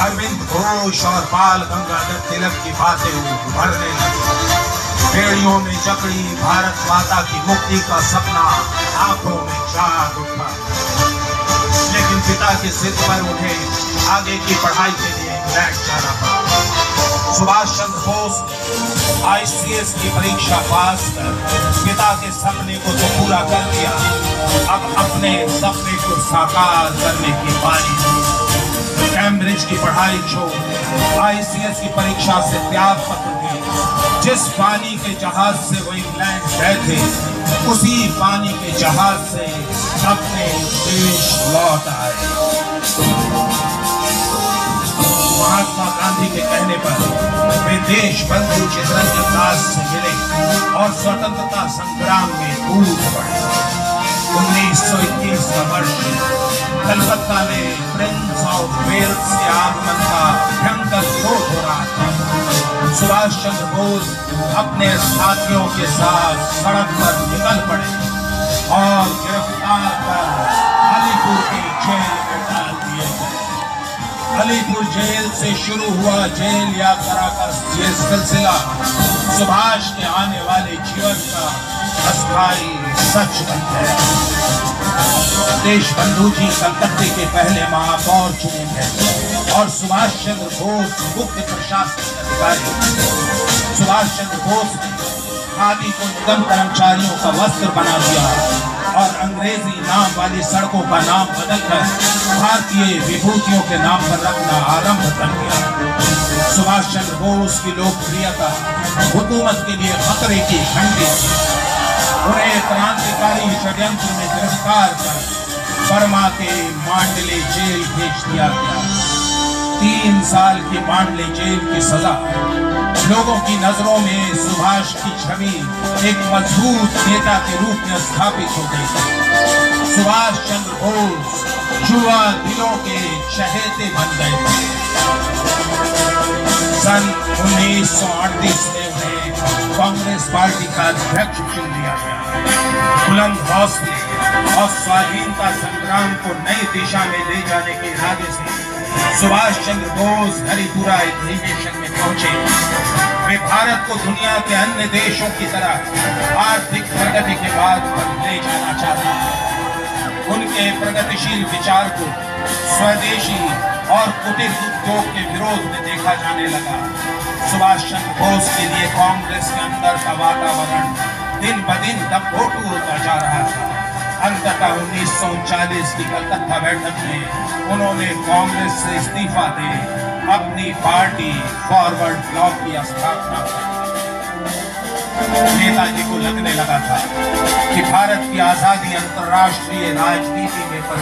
अरविंद घोष और बाल गंगाधर तिलक की बातें उभरने लगी। बेड़ियों में जकड़ी भारत माता की मुक्ति का सपना आंखों में जाग उठा। लेकिन पिता की जिद पर उन्हें आगे की पढ़ाई के लिए इंग्लैंड जाना पड़ा। सुभाष चंद्र बोस ICS की परीक्षा पास कर पिता के सपने को तो पूरा कर दिया, अब अपने सपने को साकार करने की बारी थी। कैम्ब्रिज की पढ़ाई छोड़ ICS की परीक्षा से त्याग पत्र दिए। जिस पानी के जहाज से वो इंग्लैंड गए थे, उसी पानी के जहाज से अपने देश लौट आए। महात्मा गांधी के कहने पर वे देश बंधु चित्रंजन दास से मिले और स्वतंत्रता संग्राम में कूद पड़े। 1921 का वर्ष कलकत्ता में प्रिंस ऑफ वेल्स के आगमन का भयंकर विरोध हो रहा था। सुभाष चंद्र बोस अपने साथियों के साथ सड़क पर निकल पड़े और गिरफ्तार कर अलीपुर के जेल में डाल दिए गए। अलीपुर जेल से शुरू हुआ जेल यात्रा का ये सिलसिला सुभाष के आने वाले जीवन का अस्थायी सच बन गया। देश बंधु जी कलकत्ते के पहले महापौर चुने गए और सुभाष चंद्र बोस मुख्य प्रशासनिक अधिकारी। सुभाष चंद्र बोस ने खादी को निगम कर्मचारियों का वस्त्र बना दिया और अंग्रेजी नाम वाली सड़कों का नाम बदलकर भारतीय विभूतियों के नाम पर रखना आरंभ कर दिया। सुभाष चंद्र बोस की लोकप्रियता हुकूमत के लिए खतरे की घंटी थी। उन्हें क्रांतिकारी षड्यंत्र में गिरफ्तार कर बर्मा के मांडले जेल भेज दिया गया। 3 साल की मांडले जेल की सजा। लोगों की नजरों में सुभाष की छवि एक मजबूत नेता के रूप में स्थापित हो गई थी। सुभाष चंद्र बोस युवा दिलों के चहेते बन गए थे। सन 1938 में उन्हें कांग्रेस पार्टी का अध्यक्ष चुन लिया गया। बुलंद हौसले और स्वाधीनता संग्राम को नई दिशा में ले जाने के इरादे से सुभाष चंद्र बोस हरिपुरा अधिवेशन में पहुंचे। वे भारत को दुनिया के अन्य देशों की तरह आर्थिक प्रगति के बाद पर ले जाना चाहते थे। उनके प्रगतिशील विचार को स्वदेशी और कुटीर उद्योग के विरोध में देखा जाने लगा। सुभाष चंद्र बोस के लिए कांग्रेस के अंदर का वातावरण दिन ब दिन दबोटू होता जा रहा था। अंततः 1939 की कलकत्ता बैठक में उन्होंने कांग्रेस से इस्तीफा दे अपनी पार्टी फॉरवर्ड ब्लॉक की स्थापना की। नेताजी को लगने लगा था कि भारत की आजादी अंतर्राष्ट्रीय राजनीति में